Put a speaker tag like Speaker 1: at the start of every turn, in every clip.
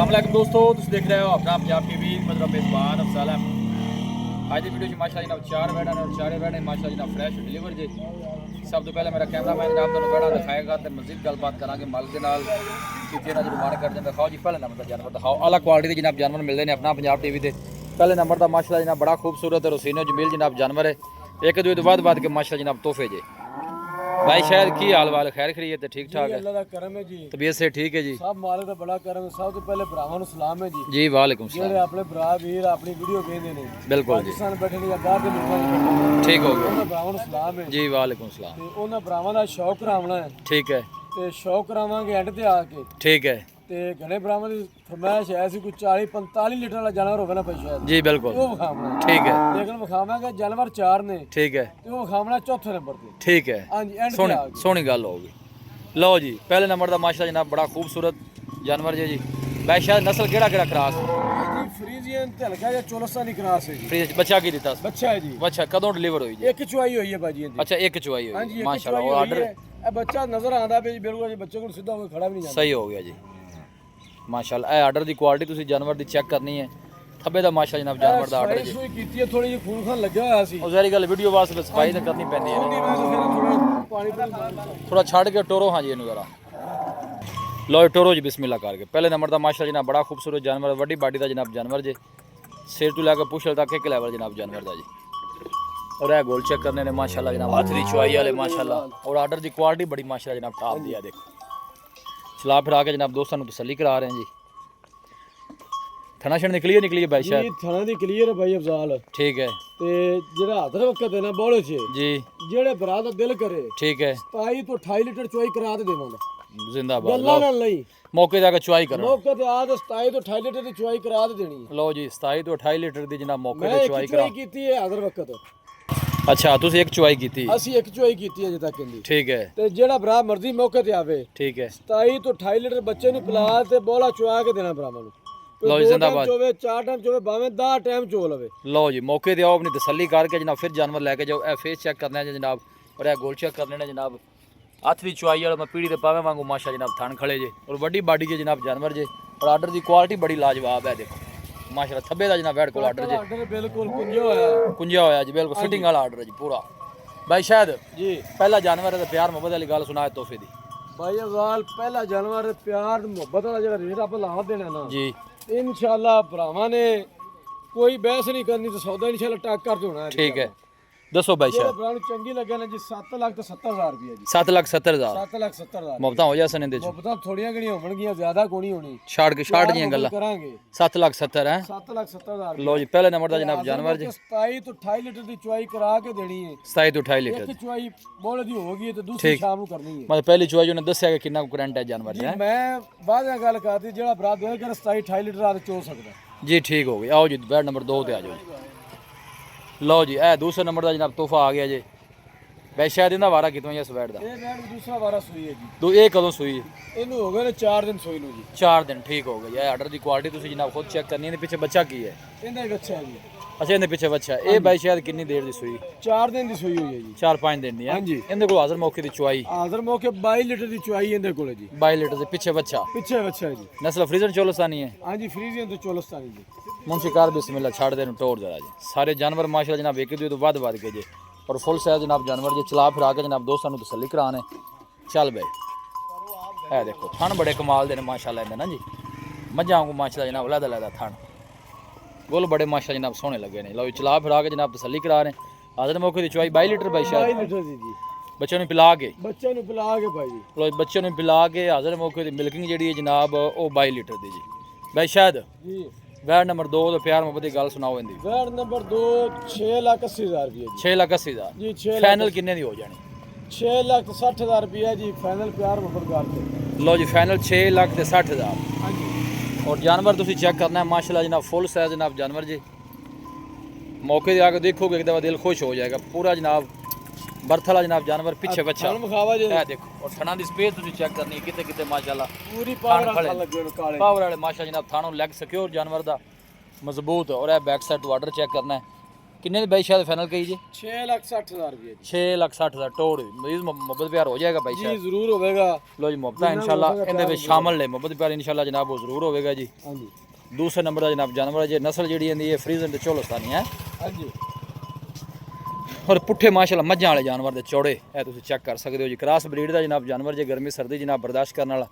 Speaker 1: अस्सलाम वालेकुम दोस्तों, तुम देख रहे हो अपना पंजाब टीवी मतलब मेज़बान अफसाल अहमद। आज की वीडियो माशाअल्लाह जनाब 4 बैठा और 4 बैठे माशाअल्लाह जनाब फ्रैश डिलीवर जे। सब तो पहले मेरा कैमरामैन जनाब तुहानू बैठा दिखाएगा तो मज़ीद गलबात करांगे मालिक के नाल कि जेना जुर्माना कर दें। दिखाओ जी पहले नंबर का जानवर दिखाओ, आला क्वालिटी के जनाब जानवर मिलते हैं अपना पंजाब टीवी से। पहले नंबर का माशाअल्लाह जनाब बड़ा खूबसूरत रसीनो जमील जनाब जानवर है। एक दूसरे तो बाद के माशाअल्लाह जनाब तोहफे जे। भाई शहर की हाल वाल खैर खरी है तो ठीक ठाक है,
Speaker 2: अल्लाह दा करम है जी,
Speaker 1: तबीयत से ठीक है जी।
Speaker 2: सब मालिक दा बड़ा करम है। सब तो पहले भरावां नूं सलाम है जी,
Speaker 1: जी वालेकुम
Speaker 2: जेड़े
Speaker 1: सलाम।
Speaker 2: अपने भरा वीर अपनी वीडियो देखदे ने
Speaker 1: बिल्कुल जी,
Speaker 2: पाकिस्तान बैठे ने या बाहर दे मुल्कां च बैठे ने,
Speaker 1: ठीक हो गया
Speaker 2: उन्हां भरावां नूं सलाम है
Speaker 1: जी वालेकुम सलाम।
Speaker 2: ते उन्हां भरावां दा शौक करावना है
Speaker 1: ठीक है
Speaker 2: ते शौक करावांगे एंड ते आके
Speaker 1: ठीक है
Speaker 2: ते घणे भरावां दी फरमाइश है ऐसी कोई 40-45 लीटर वाला जानवर होवे ना भाई शायद
Speaker 1: जी बिल्कुल
Speaker 2: वो विखावना है।
Speaker 1: ठीक है
Speaker 2: लेकिन विखावांगे जानवर 4 ने
Speaker 1: ठीक है
Speaker 2: ते वो विखावना चौथे नंबर ते।
Speaker 1: ठीक है।
Speaker 2: हां जी एंड ते
Speaker 1: सोनी
Speaker 2: आके
Speaker 1: सोनी गल होगी। लो जी पहले नंबर का माशाअल्लाह जनाब बड़ा खूबसूरत जानवर जी। वैशायद नस्ल केड़ा केड़ा क्रास
Speaker 2: जी फ्रीजियन ते हल्का या चोलस्तानी क्रॉस है जी,
Speaker 1: फ्रीज बच्चा की दिता
Speaker 2: बच्चा है जी,
Speaker 1: अच्छा कदों डिलीवर हुई जी?
Speaker 2: एक चुआई हुई है भाजी जी।
Speaker 1: अच्छा एक चुआई
Speaker 2: हाँ
Speaker 1: हुई
Speaker 2: जी,
Speaker 1: माशाल्लाह। और
Speaker 2: ऑर्डर
Speaker 1: ऑर्डर
Speaker 2: ए बच्चा नजर आंदा पे जी, बिल्कुल बच्चे को सीधा होके खड़ा भी नहीं जाता।
Speaker 1: सही हो गया जी माशाल्लाह। ए ऑर्डर की क्वालिटी तुसी जानवर दी चेक करनी है। थब्बे दा माशाल्लाह जनाब जानवर दा ऑर्डर जी।
Speaker 2: सुई कीती है थोड़ी जी खून खान लगा होया सी।
Speaker 1: और जारी गल वीडियो वास्ते सफाई तो करनी पैंदी है।
Speaker 2: नहीं मैं तो फिर थोड़ा पानी पूरी मार
Speaker 1: थोड़ा छड़ के टोरो हाँ जी इनू जरा लो टोरो जी बिस्मिल्लाह करके। पहले नंबर का माशाल्लाह जनाब बड़ा खूबसूरत जानवर वड्डी बाडी का जनाब जानवर जी। सिर तो लैके पुछल तक एक लेवल जनाब जानवर का जी। और यह गोल चेक करने ने माशाल्लाह जनाब हाथ की चुआई वाले माशाल्लाह। और ऑर्डर की क्वालिटी बड़ी माशाल्लाह जनाब टॉप दी है। देखो चला फिर आके जनाब दोस्तों तसल्ली करा रहे हैं जी। थना शण निकली है भाई
Speaker 2: जी
Speaker 1: शायद
Speaker 2: थाना दी क्लियर है भाई अफजाल
Speaker 1: ठीक है
Speaker 2: ते जेड़ा हादर वक्त है ना बोले छे
Speaker 1: जी
Speaker 2: जेड़े भरा दा दिल करे
Speaker 1: ठीक है
Speaker 2: 27 तो 28 लीटर चुआई करा दे देवांगा
Speaker 1: जिंदाबाद।
Speaker 2: गल्ला
Speaker 1: लो
Speaker 2: नाल नहीं
Speaker 1: मौके जाके चुआई करो।
Speaker 2: मौके ते आ ते 27 तो 28 लीटर दी चुआई करा दे देनी है।
Speaker 1: लो जी 27 तो 28 लीटर की जनाब मौके
Speaker 2: मैं
Speaker 1: ते
Speaker 2: एक
Speaker 1: चुआई
Speaker 2: चुआई
Speaker 1: करा।
Speaker 2: कीती है हादर वक्त
Speaker 1: अच्छा तुसी एक चुआई की थी
Speaker 2: ਅਸੀਂ ਇੱਕ ਚੁਆਈ ਕੀਤੀ ਅਜੇ ਤੱਕ ਇੰਦੀ
Speaker 1: ठीक है
Speaker 2: ਤੇ ਜਿਹੜਾ ਭਰਾ ਮਰਜ਼ੀ ਮੌਕੇ ਤੇ ਆਵੇ
Speaker 1: ठीक है
Speaker 2: 27 ਤੋਂ 28 ਲੀਟਰ ਬੱਚੇ ਨੂੰ ਪਿਲਾ ਤੇ ਬੋਲਾ ਚੁਆ ਕੇ ਦੇਣਾ ਭਰਾਵਾਂ ਨੂੰ।
Speaker 1: ਲਓ ਜੀ, ਜ਼ਿੰਦਾਬਾਦ।
Speaker 2: ਚੋਵੇ 4 ਟਾਈਮ ਚੋਵੇ ਭਾਵੇਂ 10 ਟਾਈਮ ਚੋ ਲਵੇ।
Speaker 1: लो जी मौके ते आओ अपनी तसल्ली करके जनाब फिर जानवर लेके जाओ। ए फेस चेक करना है जनाब और ए गोल चेक करने ने जनाब। हथ भी चुआई वाला मैं पीढ़ी ते पावे वांगू माशा जनाब थन खड़े जे और वड्डी बाडी के जनाब जानवर जे। और आर्डर की क्वालिटी बड़ी लाजवाब है। देखो माशाल्लाह थब्बे दा जनाब बैठ को आर्डर जे
Speaker 2: ਆਰਡਰ ਬਿਲਕੁਲ ਕੁੰਜਾ ਹੋਇਆ
Speaker 1: कुंजा होया जी बिल्कुल फिटिंग वाला आर्डर है जी पूरा। भाई शायद
Speaker 2: ਜੀ
Speaker 1: पहला जानवर है तो प्यार मोहब्बत वाली गल सुना है तोहफे दी
Speaker 2: ਭਾਈ ਅਵਾਲ ਪਹਿਲਾ ਜਾਨਵਰ ਪਿਆਰ ਮੁਹੱਬਤ ਵਾਲਾ ਜਿਹੜਾ ਰੇਟ ਆਪਾਂ ਲਾ ਦੇਣਾ ਨਾ
Speaker 1: जी।
Speaker 2: ਇਨਸ਼ਾਅੱਲਾ ਭਰਾਵਾਂ ਨੇ ਕੋਈ ਬਹਿਸ ਨਹੀਂ ਕਰਨੀ ਤੇ ਸੌਦਾ ਇਨਸ਼ਾਅੱਲਾ ਟੱਕ ਕਰ ਦੇਣਾ ਹੈ।
Speaker 1: ठीक है दसो भाई
Speaker 2: ਜਿਹੜੇ
Speaker 1: शायद
Speaker 2: ਭਰਾ ਨੂੰ ਚੰਗੀ ਲੱਗੇ ਨਾ ਜੀ 7 ਲੱਖ ਤੇ 70,000 ਰੁਪਏ ਜੀ
Speaker 1: 7,70,000
Speaker 2: 7,70,000
Speaker 1: ਮੁਹੱਬਤਾਂ ਹੋ ਜਾਸਨ ਇਹਦੇ ਚ
Speaker 2: ਮੁਹੱਬਤਾਂ ਥੋੜੀਆਂ ਗਣੀਆਂ ਹੋਣਗੀਆਂ ਜ਼ਿਆਦਾ ਕੋਣੀ ਹੋਣੀ
Speaker 1: ਛਾੜ ਕੇ ਛਾੜ ਦੀਆਂ ਗੱਲਾਂ
Speaker 2: ਕਰਾਂਗੇ
Speaker 1: 7,70,000 ਹੈ।
Speaker 2: 7,70,000
Speaker 1: लो जी पहले नंबर का जनाब जानवर जी
Speaker 2: 27 ਤੋਂ 28 ਲੀਟਰ ਦੀ ਚੁਆਈ ਕਰਾ ਕੇ ਦੇਣੀ ਹੈ।
Speaker 1: 27 ਤੋਂ 28 ਲੀਟਰ
Speaker 2: ਇੱਕ ਚੁਆਈ ਬੋਲੇ ਦੀ ਹੋ ਗਈ ਤੇ ਦੂਸਰੀ ਸ਼ਾਮ ਨੂੰ ਕਰਨੀ ਹੈ।
Speaker 1: मतलब पहली चुआई ने दसिया कि कितना करंट है जानवर
Speaker 2: ਜੀ
Speaker 1: है
Speaker 2: ਮੈਂ ਬਾਅਦ ਵਿੱਚ ਗੱਲ ਕਰਦੀ ਜਿਹੜਾ ਭਰਾ ਦੇ ਕਰ 27 28 ਲੀਟਰ ਆ ਚੋ ਸਕਦਾ।
Speaker 1: जी ठीक हो गई। आओ जी बैड नंबर 2 ਤੇ आ जाओ जी। लो जी ए दूसरे नंबर का जनाब तोहफा आ गया जी। वैसे शायद इन्दा वारा कितों या स्वेड दा
Speaker 2: ਇਹ ਬੈਡ ਦੂਸਰਾ ਵਾਰਾ ਸੂਈ ਹੈ ਜੀ।
Speaker 1: दो ये कदों सुई
Speaker 2: ਇਹਨੂੰ ਹੋ ਗਏ ਨੇ 4 ਦਿਨ ਸੂਈ ਨੂੰ ਜੀ।
Speaker 1: 4 दिन ठीक हो गई है। आर्डर की क्वालिटी तुसी जनाब खुद चेक करनी है। पीछे बच्चा की है?
Speaker 2: ਇਹਦਾ ਹੀ ਬੱਚਾ ਹੈ ਜੀ।
Speaker 1: अच्छा इन्हें पीछे बच्चा है। ये भाई शायद कितनी देर दी सुई?
Speaker 2: 4 ਦਿਨ ਦੀ ਸੂਈ ਹੋਈ ਹੈ ਜੀ।
Speaker 1: 4-5 दिन दी है।
Speaker 2: हाँ जी।
Speaker 1: इनदे को हाजिर मौके दी चुआई
Speaker 2: ਹਾਜ਼ਰ ਮੌਕੇ 22 ਲੀਟਰ ਦੀ ਚੁਆਈ ਇਹਦੇ ਕੋਲੇ ਜੀ।
Speaker 1: 22 लीटर से पीछे बच्चा
Speaker 2: ਪਿੱਛੇ ਬੱਚਾ ਹੈ ਜੀ।
Speaker 1: नस्ल फ्रीजन चोलस्तानी है।
Speaker 2: ਹਾਂਜੀ ਫਰੀਜ਼ੀਅਨ ਤੋਂ ਚੋਲਸਤਾਨੀ ਜੀ।
Speaker 1: मुंशिकार बिस्मिल्लाह छाड़ दे टोर जरा जी। सारे जानवर माशाल्लाह जनाब एक दूसरे तो वध के जे और फुल साइज जनाब जानवर जे चला फिरा के जनाब दोस्तों तसल्ली कराने चल बे। है देखो थन बड़े कमाल दे ने माशाल्लाह इन्हें ना जी। मझां को माशाल्लाह जनाब लैदा लैदा थन गुल बड़े माशा जनाब सोहने लगे ने। लो चला फिरा के जनाब तसल्ली करा रहे। हाजिर मौके की चुआई 22 लीटर भाई
Speaker 2: 22
Speaker 1: शायद
Speaker 2: ਲੀਟਰ ਦੀ ਜੀ।
Speaker 1: बच्चे ने पिला के
Speaker 2: ਬੱਚੇ ਨੂੰ ਪਿਲਾ ਕੇ ਭਾਈ ਜੀ।
Speaker 1: लो बच्चे ने पिला के हाजिर मौके की मिल्किंग जी है जनाब वो 22 लीटर दी जी। भाई शायद
Speaker 2: ਜੀ
Speaker 1: वैड नंबर 2 तो प्यार मोहब्बत की गल सुनाओ इनकी।
Speaker 2: ਵੈਟ ਨੰਬਰ 2 6,80,000 ਰੁਪਏ ਜੀ।
Speaker 1: 6,80,000
Speaker 2: ਜੀ 6
Speaker 1: फाइनल किन्ने दी हो जानी?
Speaker 2: 6,60,000 ਰੁਪਏ ਜੀ ਫਾਈਨਲ ਪਿਆਰ ਮੁਹੱਬਤ ਕਰਦੇ।
Speaker 1: लो जी फाइनल 6,60,000।
Speaker 2: ਹਾਂਜੀ
Speaker 1: और जानवर तुसी चेक करना है माशाल्लाह जनाब फुल साइज जनाब जानवर जी। मौके से आके देखोगे एक दफ़ा दिल खुश हो जाएगा पूरा जनाब। बर्थ वाला जनाब जानवर पीछे बच्चा
Speaker 2: ਥਣ ਵਿਖਾਵਾ ਜੀ
Speaker 1: है देखो। और थना की स्पेस तुसी चेक करनी है किते किते माशाल्लाह
Speaker 2: ਪੂਰੀ ਪਾਵਰ
Speaker 1: ਥਣ ਖੜੇ।
Speaker 2: ਨਾਲ ਲੱਗੇ ਨੇ ਕਾਲੇ।
Speaker 1: पावर वाले माशा जनाब थानों लैग सिक्योर जानवर दा मजबूत। और बैक साइड तो आर्डर चेक करना है ਕਿੰਨੇ ਦੀ ਬਾਈ ਸ਼ਾਇਦ ਫਾਈਨਲ ਕਹੀ ਜੀ
Speaker 2: 6,60,000 ਰੁਪਏ ਜੀ
Speaker 1: 6,60,000 ਟੋੜ ਮਜ਼ੀਦ ਮੁਹੱਬਤ ਪਿਆਰ ਹੋ ਜਾਏਗਾ ਬਾਈ
Speaker 2: ਜੀ
Speaker 1: ਸ਼ਾਇਦ
Speaker 2: ਜ਼ਰੂਰ ਹੋਵੇਗਾ।
Speaker 1: ਲੋ ਜੀ ਮੁਹੱਬਤ ਇਨਸ਼ਾਅੱਲਾ ਇਹਦੇ ਵਿੱਚ ਸ਼ਾਮਲ ਨੇ ਮੁਹੱਬਤ ਪਿਆਰ ਇਨਸ਼ਾਅੱਲਾ ਜਨਾਬ ਉਹ ਜ਼ਰੂਰ ਹੋਵੇਗਾ ਜੀ।
Speaker 2: ਹਾਂਜੀ
Speaker 1: ਦੂਸਰੇ ਨੰਬਰ ਦਾ ਜਨਾਬ ਜਾਨਵਰ ਜੇ ਨਸਲ ਜਿਹੜੀ ਇਹਦੀ ਇਹ ਫਰੀਜ਼ਨ ਤੇ ਚੋਲਸਤਾਨੀ ਹੈ
Speaker 2: ਹਾਂਜੀ
Speaker 1: ਔਰ ਪੁੱਠੇ ਮਾਸ਼ਾਅੱਲਾ ਮੱਝਾਂ ਵਾਲੇ ਜਾਨਵਰ ਦੇ ਚੌੜੇ ਇਹ ਤੁਸੀਂ ਚੈੱਕ ਕਰ ਸਕਦੇ ਹੋ ਜੀ। ਕ੍ਰਾਸ ਬਰੀਡ ਦਾ ਜਨਾਬ ਜਾਨਵਰ ਜੇ ਗਰਮੀ ਸਰਦੀ ਜਨਾਬ ਬਰਦਾਸ਼ਤ ਕਰਨ ਵਾਲਾ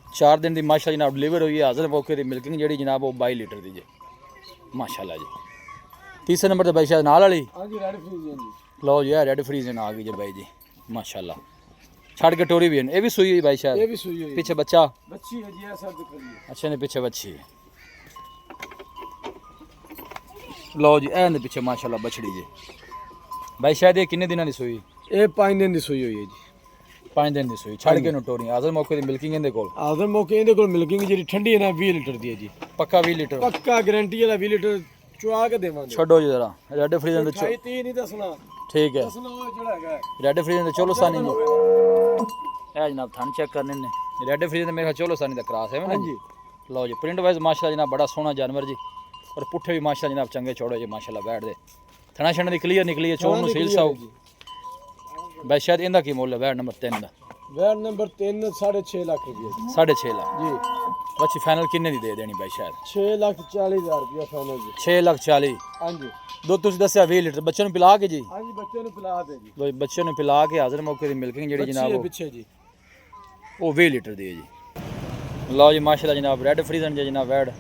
Speaker 1: 4 ਦਿਨ ਦੀ ਮਾਸ਼ਾਅੱਲਾ ਜਨਾਬ ਡਿਲੀਵਰ ਹੋਈ ਹੈ। ਹਾਜ਼ਰ ਮੌਕੇ ਦੀ ਮਿਲਕਿੰਗ ਜਿਹੜੀ ਜਨਾਬ ਉਹ 22 ਲੀਟਰ ਦੀ ਜੇ ਮਾਸ਼ਾਅੱਲਾ ਜੀ। ਤੀਸਰੇ ਨੰਬਰ ਤੇ ਬਾਈ ਸ਼ਾਇਦ ਨਾਲ ਵਾਲੀ
Speaker 2: ਹਾਂਜੀ ਰੈਡ ਫਰੀਜ਼ੀਅਨ ਜੀ।
Speaker 1: ਲਓ ਜੀ ਇਹ ਰੈਡ ਫਰੀਜ਼ਨ ਆ ਗਈ ਜੇ ਬਾਈ ਜੀ ਮਾਸ਼ਾਅੱਲਾ। ਛੱਡ ਕੇ ਟੋਰੀ ਵੀ ਹੈ ਇਹ ਵੀ ਸੂਈ ਹੋਈ ਬਾਈ ਸ਼ਾਇਦ
Speaker 2: ਇਹ ਵੀ ਸੂਈ ਹੋਈ
Speaker 1: ਪਿੱਛੇ ਬੱਚਾ
Speaker 2: ਬੱਚੀ ਹੈ ਜੀ ਇਹ ਸਰਦ ਕਰੀ ਹੈ।
Speaker 1: ਅੱਛਾ ਨੇ ਪਿੱਛੇ ਬੱਚੀ ਹੈ। ਲਓ ਜੀ ਇਹਦੇ ਪਿੱਛੇ ਮਾਸ਼ਾਅੱਲਾ ਬਛੜੀ ਜੀ ਬਾਈ ਸ਼ਾਇਦ ਇਹ ਕਿੰਨੇ ਦਿਨਾਂ ਦੀ ਸੂਈ
Speaker 2: ਇਹ 5 ਦਿਨ ਦੀ ਸੂਈ ਹੋਈ ਹੈ ਜੀ
Speaker 1: 5 ਦਿਨ ਦੀ ਸੂਈ ਛੱਡ ਕੇ ਨੂੰ ਟੋਰੀ ਹਾਜ਼ਰ ਮੌਕੇ ਦੀ ਮਿਲਕਿੰਗ ਇਹਦੇ ਕੋਲ
Speaker 2: ਆਦਰ ਮੌਕੇ ਇਹਦੇ ਕੋਲ ਮਿਲਕਿੰਗ ਜਿਹੜੀ ਠੰਡੀ ਹੈ ਨਾ 20 ਲੀਟਰ ਦੀ ਹੈ ਜੀ
Speaker 1: ਪੱਕਾ 20 ਲੀਟਰ
Speaker 2: ਪੱਕਾ ਗਾਰੰਟੀ ਵਾਲਾ 20 ਲੀਟਰ ਚੁਆ ਕੇ ਦੇਵਾਂਗੇ।
Speaker 1: ਛੱਡੋ ਜੀ ਜਰਾ ਰੈੱਡ ਫਰੀਜ਼ਨ ਦੇ
Speaker 2: 30 ਨਹੀਂ ਦੱਸਣਾ
Speaker 1: ਠੀਕ ਹੈ
Speaker 2: ਦੱਸਣਾ ਉਹ ਜਿਹੜਾ ਹੈਗਾ
Speaker 1: ਰੈੱਡ ਫਰੀਜ਼ਨ ਦੇ ਚੋਲੋਸਾਨੀ ਜੀ ਇਹ ਜਨਾਬ ਥਣ ਚੈੱਕ ਕਰਨੇ ਨੇ ਰੈੱਡ ਫਰੀਜ਼ਨ ਦੇ ਮੇਰੇ ਖਿਆਲ ਚੋਲੋਸਾਨੀ ਦਾ ਕ੍ਰਾਸ ਹੈ ਨਾ ਜੀ। ਲਓ ਜੀ ਪ੍ਰਿੰਟ ਵਾਈਜ਼ ਮਾਸ਼ਾਅੱਲਾ ਜਨਾਬ ਬੜਾ ਸੋਹਣਾ ਜਾਨਵਰ ਜੀ ਔਰ ਪੁੱਠੇ ਵੀ ਮਾਸ਼ਾਅੱਲਾ ਜਨਾਬ ਚੰਗੇ ਚੌੜੇ ਜੀ ਮਾਸ਼ਾਅੱਲਾ ਬੈਠਦੇ ਥਣਾ ਛਣ ਦੀ ਕਲੀਅਰ ਨਿਕਲੀ ਹੈ ਚੋਣ ਨੂੰ ਸੀਲ ਸਾਊ ਬਾਈ ਸ਼ਾਇਦ ਇਹਦਾ ਕੀ ਮੁੱਲ ਹੈ ਬੈਡ ਨੰਬਰ 3 ਦਾ
Speaker 2: ਵੈਟ ਨੰਬਰ 3 6.5 ਲੱਖ ਰੁਪਏ ਜੀ
Speaker 1: 6.5 ਲੱਖ
Speaker 2: ਜੀ
Speaker 1: ਬੱਚੀ ਫਾਈਨਲ ਕਿੰਨੇ ਦੀ ਦੇ ਦੇਣੀ ਬਾਈ ਸ਼ਾਇਦ
Speaker 2: 6,40,000 ਰੁਪਏ ਫਾਈਨਲ ਜੀ
Speaker 1: 6,40,000
Speaker 2: ਹਾਂਜੀ
Speaker 1: ਦੁੱਧ ਤੁਸੀਂ ਦੱਸਿਆ 20 ਲੀਟਰ ਬੱਚੇ ਨੂੰ ਪਿਲਾ ਕੇ ਜੀ
Speaker 2: ਹਾਂਜੀ ਬੱਚੇ ਨੂੰ ਪਿਲਾ ਦੇ ਜੀ
Speaker 1: ਲੋ ਜੀ ਬੱਚੇ ਨੂੰ ਪਿਲਾ ਕੇ ਹਾਜ਼ਰ ਮੌਕੇ ਦੀ ਮਿਲਕਿੰਗ ਜਿਹੜੀ ਜਨਾਬ
Speaker 2: ਪਿੱਛੇ ਜੀ
Speaker 1: ਉਹ 20 ਲੀਟਰ ਦੀ ਹੈ ਜੀ। ਲਓ ਜੀ ਮਾਸ਼ਾਅੱਲਾ ਜਨਾਬ ਰੈੱਡ ਫਰੀਜ਼ਨ ਜੇ ਜਨਾਬ ਵੈਡ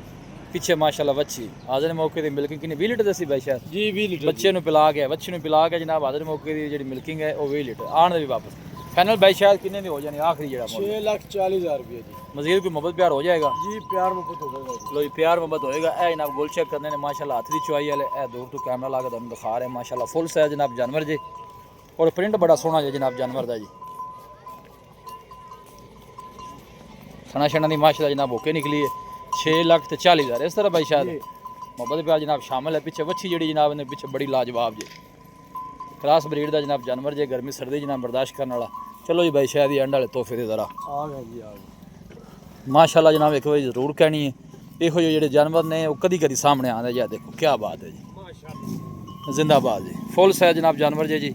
Speaker 1: ਪਿੱਛੇ ਮਾਸ਼ਾਅੱਲਾ ਵੱਛੀ ਹਾਜ਼ਰ ਮੌਕੇ ਦੀ ਮਿਲਕਿੰਗ ਕਿੰਨੀ 20 ਲੀਟਰ ਦੱਸੀ ਬਾਈ ਸ਼ਾਇਦ
Speaker 2: ਜੀ 20 ਲੀਟਰ
Speaker 1: ਬੱਚੇ ਨੂੰ ਪਿਲਾ ਕੇ ਬੱਚੇ ਨੂੰ ਪਿਲਾ ਕੇ ਜਨਾਬ ਹਾਜ਼ਰ ਮੌਕੇ ਦੀ ਜਿਹੜੀ ਮਿਲਕਿੰਗ ਹੈ ਉਹ 20 ਲੀਟਰ ਆਣ ਦੇ ਵੀ ਵਾਪਸ ਫਾਈਨਲ ਬਾਈ ਸ਼ਾਇਦ ਕਿੰਨੇ ਦੀ ਹੋ ਜਾਣੀ ਆਖਰੀ ਜਿਹੜਾ
Speaker 2: 6,40,000 ਰੁਪਏ ਜੀ
Speaker 1: ਮਜ਼ੀਦ ਕੋਈ ਮੁਹੱਬਤ ਪਿਆਰ ਹੋ ਜਾਏਗਾ
Speaker 2: ਜੀ ਪਿਆਰ ਮੁਹੱਬਤ ਹੋਵੇਗਾ ਜੀ।
Speaker 1: ਲੋ ਜੀ ਪਿਆਰ ਮੁਹੱਬਤ ਹੋਏਗਾ ਇਹ ਜਨਾਬ ਗੋਲ ਚੈੱਕ ਕਰਨੇ ਨੇ ਮਾਸ਼ਾਅੱਲਾ ਹੱਥ ਦੀ ਚੁਆਈ ਵਾਲੇ ਇਹ ਦੂਰ ਤੋਂ ਕੈਮਰਾ ਲਾ ਕੇ ਤੁਹਾਨੂੰ ਦਿਖਾ ਰਹੇ ਮਾਸ਼ਾਅੱਲਾ ਫੁੱਲ ਸਾਈਜ਼ ਜਨਾਬ ਜਾਨਵਰ ਜੀ ਔਰ ਪ੍ਰਿੰਟ ਬੜਾ ਸੋਹਣਾ ਜੀ ਜਨਾਬ ਜਾਨਵਰ ਦਾ ਜੀ ਸਣਾ ਛਣਾ ਦੀ ਮਾਸ਼ਾਅੱਲਾ ਜਨਾਬ ਓਕੇ ਨਿਕਲੀ ਹੈ 6,40,000 ਇਸ ਤਰ੍ਹਾਂ ਬਾਈ ਸ਼ਾਇਦ ਮੁਹੱਬਤ ਪਿਆਰ ਜਨਾਬ ਸ਼ਾਮਲ ਹੈ ਪਿੱਛੇ ਵੱਛੀ ਜਿਹੜੀ ਜਨਾਬ ਨੇ ਪਿੱਛੇ ਬੜੀ ਲਾਜਵਾਬ ਜੀ ਕ੍ਰਾਸ ਬਰੀਡ ਦਾ ਜਨਾਬ ਜਾਨਵਰ ਜੇ ਗਰਮੀ ਸਰਦੀ ਜਨਾਬ ਬਰਦਾਸ਼ਤ ਕਰਨ ਵਾਲਾ ਚਲੋ ਜੀ ਬਾਈ ਸ਼ਾਇਦ ਹੀ ਐਂਡ ਵਾਲੇ ਤੋਹਫੇ ਦੇ ਜ਼ਰਾ
Speaker 2: ਆ ਗਿਆ ਜੀ ਆ ਗਿਆ
Speaker 1: ਮਾਸ਼ਾਅੱਲਾ ਜਨਾਬ ਇੱਕ ਵਾਰੀ ਜ਼ਰੂਰ ਕਹਿਣੀ ਹੈ ਇਹੋ ਜਿਹੇ ਜਿਹੜੇ ਜਾਨਵਰ ਨੇ ਉਹ ਕਦੀ ਕਦੀ ਸਾਹਮਣੇ ਆਉਂਦੇ ਜੀ ਦੇਖੋ ਕੀ ਬਾਤ ਹੈ ਜੀ
Speaker 2: ਮਾਸ਼ਾਅੱਲਾ
Speaker 1: ਜ਼ਿੰਦਾਬਾਦ ਜੀ ਫੁੱਲ ਸਾਈਜ਼ ਜਨਾਬ ਜਾਨਵਰ ਜੀ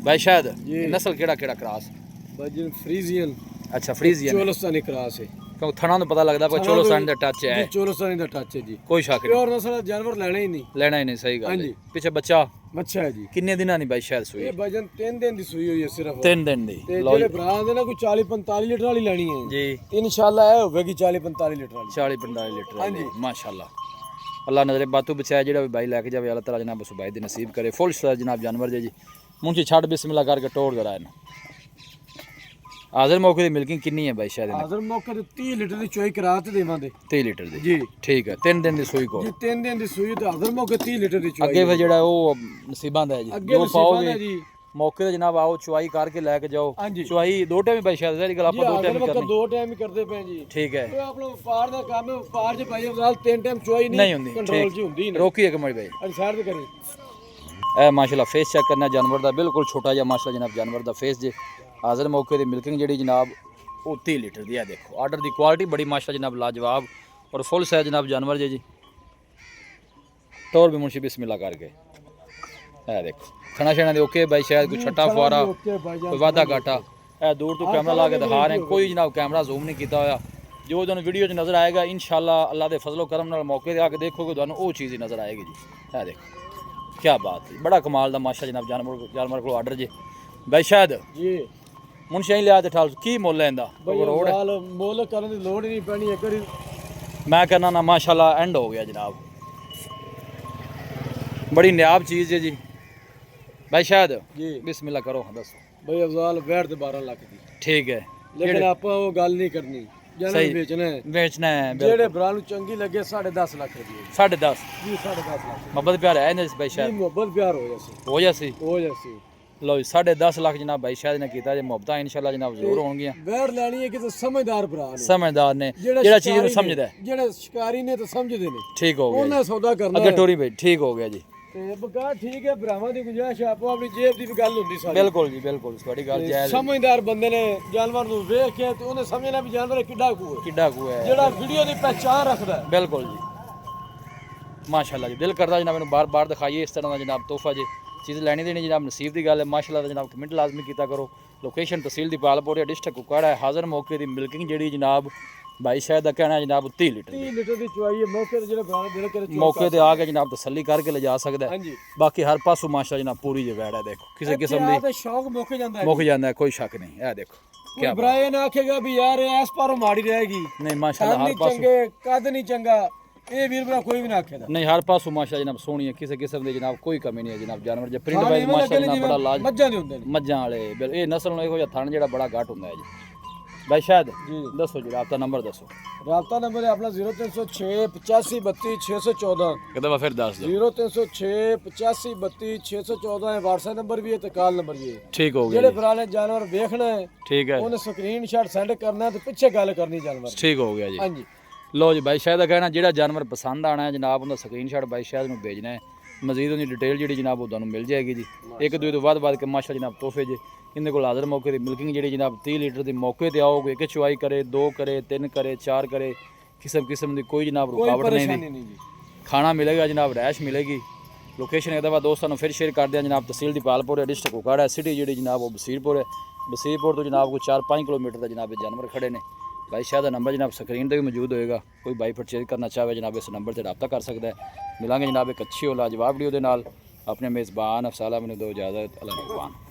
Speaker 1: ਬਾਈ ਸ਼ਾਇਦ
Speaker 2: ਜੀ।
Speaker 1: ਨਸਲ ਕਿਹੜਾ ਕ੍ਰਾਸ
Speaker 2: ਬਜਨ ਫਰੀਜ਼ੀਅਨ
Speaker 1: ਅੱਛਾ ਫਰੀਜ਼ੀਅਨ
Speaker 2: ਚੋਲਸਤਾਨੀ ਕ੍ਰਾਸ ਹੈ
Speaker 1: ਕਿਉਂਕਿ ਥਣਾ ਨੂੰ ਪਤਾ ਲੱਗਦਾ ਪਰ ਚੋਲੋਸਾਨੀ ਦਾ ਟੱਚ ਹੈ
Speaker 2: ਜੀ ਚੋਲਸਤਾਨੀ ਦਾ ਟੱਚ ਹੈ ਜੀ
Speaker 1: ਕੋਈ ਸ਼ੱਕ ਨਹੀਂ
Speaker 2: ਪਿਓਰ ਨਸਲ ਦਾ ਜਾਨਵਰ ਲੈਣਾ ਹੀ ਨਹੀਂ
Speaker 1: ਲੈਣਾ ਹੀ ਨਹੀਂ ਸਹੀ ਗੱਲ ਹੈ
Speaker 2: ਹਾਂਜੀ।
Speaker 1: ਪਿੱਛੇ ਬੱਚਾ
Speaker 2: ਅੱਛਾ ਹੈ ਜੀ
Speaker 1: ਕਿੰਨੇ ਦਿਨਾਂ ਦੀ ਬਾਈ ਸ਼ਾਇਦ ਸੂਈ
Speaker 2: ਇਹ ਵਜਨ 3 ਦਿਨ ਦੀ ਸੂਈ ਹੋਈ ਹੈ ਸਿਰਫ
Speaker 1: 3 ਦਿਨ ਦੀ
Speaker 2: ਤੇ
Speaker 1: ਲਓ
Speaker 2: ਜਿਹੜੇ ਭਰਾ ਦੇ ਨਾ ਕੋਈ 40-45 ਲੀਟਰ ਵਾਲੀ ਲੈਣੀ ਹੈ
Speaker 1: ਜੀ
Speaker 2: ਇਨਸ਼ਾਅੱਲਾ ਇਹ ਹੋਵੇਗੀ 40-45 ਲੀਟਰ ਵਾਲੀ
Speaker 1: 40-45 ਲੀਟਰ ਵਾਲੀ
Speaker 2: ਹਾਂਜੀ।
Speaker 1: ਮਾਸ਼ਾਅੱਲਾ ਅੱਲਾ ਨਜ਼ਰੇ ਬਾਤੂ ਬਚਾਇਆ ਜਿਹੜਾ ਵੀ ਬਾਈ ਲੈ ਕੇ ਜਾਵੇ ਅੱਲਾਹ ਤਾਲਾ ਜਨਾਬ ਉਸ ਬਾਈ ਦੇ ਨਸੀਬ ਕਰੇ ਫੁੱਲ ਸਾਈਜ਼ ਜਨਾਬ ਜਾਨਵਰ ਜੀ ਮੁੰਚੀ ਛੱਡ ਬਿਸਮਿਲ੍ਲਾ ਕਰਕੇ ਟੋੜ ਕਰਾ ਇਹਨੂੰ ਹਾਜ਼ਰ ਮੌਕੇ ਦੀ ਮਿਲਕਿੰਗ ਕਿੰਨੀ ਹੈ ਬਾਈ ਸ਼ਾਇਦ
Speaker 2: ਹਾਜ਼ਰ ਮੌਕੇ ਤੇ 30 ਲੀਟਰ ਦੀ ਚੋਈ ਕਰਾ ਤੇ ਦੇਵਾਂਗੇ
Speaker 1: 30 ਲੀਟਰ ਦੀ
Speaker 2: ਜੀ
Speaker 1: ਠੀਕ ਹੈ 3 ਦਿਨ ਦੀ ਸੂਈ ਕੋ
Speaker 2: ਜੀ 3 ਦਿਨ ਦੀ ਸੂਈ ਤੇ ਹਾਜ਼ਰ ਮੌਕੇ 30 ਲੀਟਰ ਦੀ ਚੋਈ
Speaker 1: ਅੱਗੇ ਫਿਰ ਜਿਹੜਾ ਉਹ ਨਸੀਬਾਂ ਦਾ ਹੈ ਜੀ
Speaker 2: ਅੱਗੇ
Speaker 1: ਜੋ
Speaker 2: ਨਸੀਬਾਂ
Speaker 1: ਪਾਓਗੇ
Speaker 2: ਦਾ ਜੀ
Speaker 1: ਮੌਕੇ ਤੇ ਜਨਾਬ ਆਓ ਚੁਆਈ ਕਰਕੇ ਲੈ ਕੇ ਜਾਓ
Speaker 2: ਹਾਂਜੀ।
Speaker 1: ਚੁਆਈ ਦੋ ਟਾਈਮ ਬਾਈ ਸ਼ਾਇਦ ਜਿਹੜੀ ਗੱਲ
Speaker 2: ਜੀ
Speaker 1: ਆਪਾਂ ਦੋ
Speaker 2: ਹਾਜ਼ਰ
Speaker 1: ਟਾਈਮ
Speaker 2: ਮੌਕੇ
Speaker 1: ਕਰਨੀ
Speaker 2: 2 ਟਾਈਮ ਹੀ ਕਰਦੇ ਪਏ ਜੀ
Speaker 1: ਠੀਕ ਹੈ
Speaker 2: ਇਹ ਆਪਣਾ ਵਪਾਰ ਦਾ ਕੰਮ ਹੈ ਵਪਾਰ 'ਚ ਭਾਈ ਅਫਜ਼ਾਲ 3 ਟਾਈਮ ਚੋਈ
Speaker 1: ਨਹੀਂ
Speaker 2: ਨਹੀਂ
Speaker 1: ਹੁੰਦੀ
Speaker 2: ਕੰਟਰੋਲ 'ਚ ਹੁੰਦੀ ਨਹੀਂ
Speaker 1: ਰੋਕੀ ਇੱਕ ਮਿੰਟ ਬਾਈ
Speaker 2: ਅਨ ਸਾਈਡ ਤੇ ਕਰੀ
Speaker 1: ਇਹ ਮਾਸ਼ਾਅੱਲਾ ਫੇਸ ਚੈੱਕ ਕਰਨਾ ਜਾਨਵਰ ਦਾ ਬਿਲਕੁਲ ਛੋਟਾ ਜਿਹਾ ਮਾਸ਼ਾਅੱਲਾ ਜਨਾਬ ਜਾਨਵਰ ਦਾ ਫੇਸ ਜੇ ਹਾਜ਼ਰ ਮੌਕੇ ਦੀ ਮਿਲਕਿੰਗ ਜਿਹੜੀ ਜਨਾਬ ਉਹ 30 ਲੀਟਰ ਦੀ ਹੈ ਦੇਖੋ ਆਰਡਰ ਦੀ ਕੁਆਲਿਟੀ ਬੜੀ ਮਾਸ਼ਾਅੱਲਾ ਜਨਾਬ ਲਾਜਵਾਬ ਔਰ ਫੁੱਲ ਸਾਈਜ਼ ਜਨਾਬ ਜਾਨਵਰ ਜੀ ਟੋਰ ਵੀ ਮੁਨਸ਼ੀ ਬਿਸਮਿਲ੍ਲਾ ਕਰਕੇ ਇਹ ਦੇਖੋ ਖਾਣਾ ਸ਼ਾਣਾ ਦੇ ਓਕੇ ਬਾਈ ਸ਼ਾਇਦ ਕੋਈ ਛੱਟਾ ਫੁਆਰਾ ਕੋਈ ਵਾਧਾ ਘਾਟਾ ਇਹ ਦੂਰ ਤੋਂ ਕੈਮਰਾ ਲਾ ਕੇ ਦਿਖਾ ਰਹੇ ਕੋਈ ਜਨਾਬ ਕੈਮਰਾ ਜ਼ੂਮ ਨਹੀਂ ਕੀਤਾ ਹੋਇਆ ਜੋ ਤੁਹਾਨੂੰ ਵੀਡੀਓ 'ਚ ਨਜ਼ਰ ਆਏਗਾ ਇਨਸ਼ਾਅੱਲਾ ਅੱਲਾ ਦੇ ਫਜ਼ਲੋ ਕਰਮ ਨਾਲ ਮੌਕੇ ਤੇ ਆ ਕੇ ਦੇਖੋਗੇ ਤੁਹਾਨੂੰ ਉਹ ਚੀਜ਼ ਹੀ ਨਜ਼ਰ ਆਏਗੀ ਜੀ ਇਹ ਦੇਖੋ ਕੀ ਬਾਤ ਹੈ ਬੜਾ ਕਮਾਲ ਦਾ ਮਾਸ਼ਾ ਜਨਾਬ ਜਾਨਵਰ ਕੋਲ ਆਰਡਰ ਜੀ ਬਾਈ ਸ਼ਾਇਦ
Speaker 2: ਜੀ
Speaker 1: ਮੁਨਸ਼ੀ ਲਿਆ ਤੇ ਠਾਲ ਕੀ ਮੁੱਲ ਹੈ ਇਹਦਾ ਰੋਡ
Speaker 2: ਅਫਜ਼ਾਲ ਮੁੱਲ ਕਰਨ ਦੀ ਲੋੜ ਹੀ ਨਹੀਂ ਪੈਣੀ ਇੱਕ ਵਾਰੀ
Speaker 1: ਮੈਂ ਕਹਿੰਦਾ ਨਾ ਮਾਸ਼ਾਅੱਲਾ ਐਂਡ ਹੋ ਗਿਆ ਜਨਾਬ ਬੜੀ ਨਿਆਬ ਚੀਜ਼ ਹੈ ਜੀ भाई शायद
Speaker 2: जी
Speaker 1: बिस्मिल्लाह करो दसो
Speaker 2: भाई अफजाल वैट ते 12 लाख दी
Speaker 1: ठीक है
Speaker 2: लेकिन आपा वो गल नहीं करनी जाना बेचना है
Speaker 1: बेचना है
Speaker 2: जेड़े भरा नु चंगी लगे 10.5 लाख रुपए
Speaker 1: 10.5
Speaker 2: जी 10.5 लाख
Speaker 1: मोहब्बत प्यार है ना भाई शायद
Speaker 2: मोहब्बत प्यार हो जासी
Speaker 1: हो जासी लो 10.5 लाख जनाब भाई शायद ने कीता जे मोहब्बत इंशाल्लाह जनाब जरूर होणगियां
Speaker 2: वैट लेनी है कि समझदार भरा ने
Speaker 1: समझदार ने जेड़ा चीज नु समझदा है
Speaker 2: जेड़े शिकारी ने तो समझदे ने
Speaker 1: ठीक हो गया
Speaker 2: उन्हें सौदा करना
Speaker 1: अगे टोरी भाई ठीक हो गया जी
Speaker 2: ਤੇ ਬਗਾ ਠੀਕ ਹੈ ਭਰਾਵਾਂ ਦੀ ਗੁੰਜਾਇਸ਼ ਆਪੋ ਆਪਣੀ ਜੇਬ ਦੀ ਵੀ ਗੱਲ ਹੁੰਦੀ ਸਾਰੀ
Speaker 1: ਬਿਲਕੁਲ ਜੀ ਬਿਲਕੁਲ ਤੁਹਾਡੀ ਗੱਲ ਜਾਇਜ਼ ਹੈ
Speaker 2: ਸਮਝਦਾਰ ਬੰਦੇ ਨੇ ਜਾਨਵਰ ਨੂੰ ਵੇਖ ਕੇ ਤੇ ਉਹਨੇ ਸਮਝਣਾ ਵੀ ਜਾਨਵਰ ਕਿੱਡਾ ਕੂ ਹੈ
Speaker 1: ਕਿੱਡਾ ਕੂ ਹੈ
Speaker 2: ਜਿਹੜਾ ਵੀਡੀਓ ਦੀ ਪਹਿਚਾਨ ਰੱਖਦਾ ਹੈ
Speaker 1: ਬਿਲकुल जी ਮਾਸ਼ਾਅੱਲਾ ਜੀ ਦਿਲ ਕਰਦਾ ਜਨਾਬ ਇਹਨੂੰ ਬਾਰ-ਬਾਰ ਦਿਖਾਈਏ ਇਸ ਤਰ੍ਹਾਂ ਦਾ ਜਨਾਬ ਤੋਹਫਾ ਜੀ ਚੀਜ਼ ਲੈਣੀ ਦੇਣੀ ਜਨਾਬ ਨਸੀਬ ਦੀ ਗੱਲ ਹੈ ਮਾਸ਼ਾਅੱਲਾ ਦਾ ਜਨਾਬ ਕਮੈਂਟ ਲਾਜ਼ਮੀ ਕੀਤਾ ਕਰੋ ਲੋਕੇਸ਼ਨ ਤਹਿਸੀਲ ਦੀ ਪਾਲਪੁਰ ਡਿਸਟ੍ਰਿਕਟ ਕੁਪਵਾੜਾ ਹੈ ਹਾਜ਼ਰ ਮੌਕੇ ਦੀ ਮਿਲਕਿੰਗ ਜਿਹੜੀ ਜਨਾਬ ਭਾਈ ਸ਼ਾਇਦ ਦਾ ਕਹਿਣਾ ਹੈ ਜਨਾਬ 30 ਲੀਟਰ
Speaker 2: 30 ਲੀਟਰ ਦੀ ਚੁਆਈ ਹੈ ਮੌਕੇ ਤੇ ਜਿਹੜੇ ਬਰਾਨ ਦਿਲ ਕਰੇ ਚੁਆਈ
Speaker 1: ਮੌਕੇ ਤੇ ਆ ਕੇ ਜਨਾਬ ਤਸੱਲੀ ਕਰਕੇ ਲਿਜਾ ਸਕਦਾ ਹੈ
Speaker 2: ਹਾਂਜੀ
Speaker 1: ਬਾਕੀ ਹਰ ਪਾਸੋਂ ਮਾਸ਼ਾਅੱਲਾ ਜਨਾਬ ਪੂਰੀ ਜੇ ਵੈੜ ਹੈ ਦੇਖੋ ਕਿਸੇ ਕਿਸਮ
Speaker 2: ਆ
Speaker 1: ਦੀ
Speaker 2: ਤੇ ਸ਼ੌਕ ਮੁੱਕ ਜਾਂਦਾ ਹੈ
Speaker 1: ਮੁੱਕ ਜਾਂਦਾ ਹੈ ਕੋਈ ਸ਼ੱਕ ਨਹੀਂ ਇਹ ਦੇਖੋ
Speaker 2: ਕੋਈ ਬਰਾਏ ਨਾ ਆਖੇਗਾ ਵੀ ਯਾਰ ਇਹ ਇਸ ਪਾਰੋਂ ਮਾੜੀ ਰਹੇਗੀ
Speaker 1: ਨਹੀਂ ਮਾਸ਼ਾਅੱਲਾ
Speaker 2: ਨਹੀਂ
Speaker 1: ਹਰ ਪਾਸੋਂ
Speaker 2: ਚੰਗੇ ਕੱਦ ਨਹੀਂ ਚੰਗਾ ਇਹ ਵੀਰ ਭਰਾ ਕੋਈ ਵੀ ਨਾ ਆਖੇਗਾ
Speaker 1: ਨਹੀਂ ਹਰ ਪਾਸੋਂ ਮਾਸ਼ਾਅੱਲਾ ਜਨਾਬ ਸੋਹਣੀ ਹੈ ਕਿਸੇ ਕਿਸਮ ਦੀ ਜਨਾਬ ਕੋਈ ਕਮੀ ਨਹੀਂ ਹੈ ਜਨਾਬ ਜਾਨਵਰ ਜੇ ਪ੍ਰਿੰਟ ਵਾਈਜ਼ ਮਾਸ਼ਾਅੱਲਾ ਬੜਾ ਲਾਜ
Speaker 2: ਮੱਝਾਂ ਦੇ ਹੁੰਦੇ ਨੇ
Speaker 1: ਮੱਝਾਂ ਵਾਲੇ ਇਹ ਨਸਲ ਨੂੰ ਇਹੋ ਜਿਹਾ ਥਣ ਜਿਹੜਾ ਬੜਾ ਘੱਟ ਹੁੰਦਾ ਹੈ ਜੀ ਭਾਈ ਸ਼ਾਇਦ
Speaker 2: ਜੀ
Speaker 1: ਦੱਸੋ ਜੀ ਰਾਬਤਾ ਨੰਬਰ ਦੱਸੋ
Speaker 2: ਰਾਬਤਾ ਨੰਬਰ ਹੈ ਆਪਣਾ 0306 8532 614
Speaker 1: ਕਿਤੇ ਵਾ ਫਿਰ ਦੱਸ ਦਿਓ
Speaker 2: 0306 8532 614 ਹੈ WhatsApp ਨੰਬਰ ਵੀ ਹੈ ਤੇ ਕਾਲ ਨੰਬਰ ਵੀ ਹੈ
Speaker 1: ਠੀਕ ਹੋ ਗਿਆ
Speaker 2: ਜਿਹੜੇ ਭਰਾ ਨੇ ਜਾਨਵਰ ਵੇਖਣਾ ਹੈ
Speaker 1: ਠੀਕ ਹੈ
Speaker 2: ਉਹਨੇ ਸਕਰੀਨਸ਼ਾਟ ਸੈਂਡ ਕਰਨਾ ਤੇ ਪਿੱਛੇ ਗੱਲ ਕਰਨੀ ਜਾਨਵਰ
Speaker 1: ਠੀਕ ਹੋ ਗਿਆ ਜੀ
Speaker 2: ਹਾਂਜੀ
Speaker 1: ਲੋ ਜੀ ਭਾਈ ਸ਼ਾਇਦ ਦਾ ਕਹਿਣਾ ਜਿਹੜਾ ਜਾਨਵਰ ਪਸੰਦ ਆਣਾ ਹੈ ਜਨਾਬ ਉਹਦਾ ਸਕਰੀਨਸ਼ਾਟ ਭਾਈ ਸ਼ਾਇਦ ਨੂੰ ਭੇਜਣਾ ਹੈ ਮਜ਼ੀਦ ਉਹਦੀ ਡਿਟੇਲ ਜਿਹੜੀ ਜਨਾਬ ਉਹ ਤੁਹਾਨੂੰ ਮਿਲ ਜਾਏਗੀ ਜੀ ਇੱਕ ਦੂਜੇ ਤੋਂ ਵੱਧ ਕੇ ਮਾਸ਼ਾ ਜਨਾਬ ਤੋਹਫੇ ਜੀ ਇਹਦੇ ਕੋਲ ਹਾਜ਼ਰ ਮੌਕੇ ਦੀ ਮਿਲਕਿੰਗ ਜਿਹੜੀ ਜਨਾਬ 30 ਲੀਟਰ ਦੀ ਮੌਕੇ ਤੇ ਆਓਗੇ ਇੱਕ ਚੁਆਈ ਕਰੇ 2 ਕਰੇ 3 ਕਰੇ 4 ਕਰੇ ਕਿਸਮ ਦੀ ਕੋਈ ਜਨਾਬ ਰੁਕਾਵਟ ਨਹੀਂ
Speaker 2: ਪਰੇਸ਼ਾਨੀ
Speaker 1: ਦੀ
Speaker 2: ਨਹੀਂ ਜੀ
Speaker 1: ਖਾਣਾ ਮਿਲੇਗਾ ਜਨਾਬ ਰੈਸ਼ ਮਿਲੇਗੀ ਲੋਕੇਸ਼ਨ ਇਹਦਾ ਵਾ ਦੋਸਤਾਂ ਨੂੰ ਫਿਰ ਸ਼ੇਅਰ ਕਰ ਦਿਆਂ ਜਨਾਬ ਤਹਿਸੀਲ ਦੀ ਪਾਲਪੁਰ ਹੈ ਡਿਸਟ੍ਰਿਕਟ ਕੁਪਵਾੜਾ ਸਿਟੀ ਜਿਹੜੀ ਜਨਾਬ ਉਹ ਬਸੀਰਪੁਰ ਹੈ ਬਸੀਰਪੁਰ ਤੋਂ ਜਨਾਬ ਕੋਈ 4-5 ਕਿਲੋਮੀਟਰ ਦਾ ਜਨਾਬ ਇਹ ਜਾਨਵਰ ਖੜੇ ਨੇ भाई शाह का नंबर जनाब स्क्रीन पर भी मौजूद होएगा कोई बाई परचेज करना चाहे जनाब इस नंबर से रब्ता कर सकता है मिलांगे जनाब एक अच्छी और लाजवाब वीडियो के नाल अपने मेज़बान अफसाला मैंने दो इजाज़त अल्लाह निगहबान।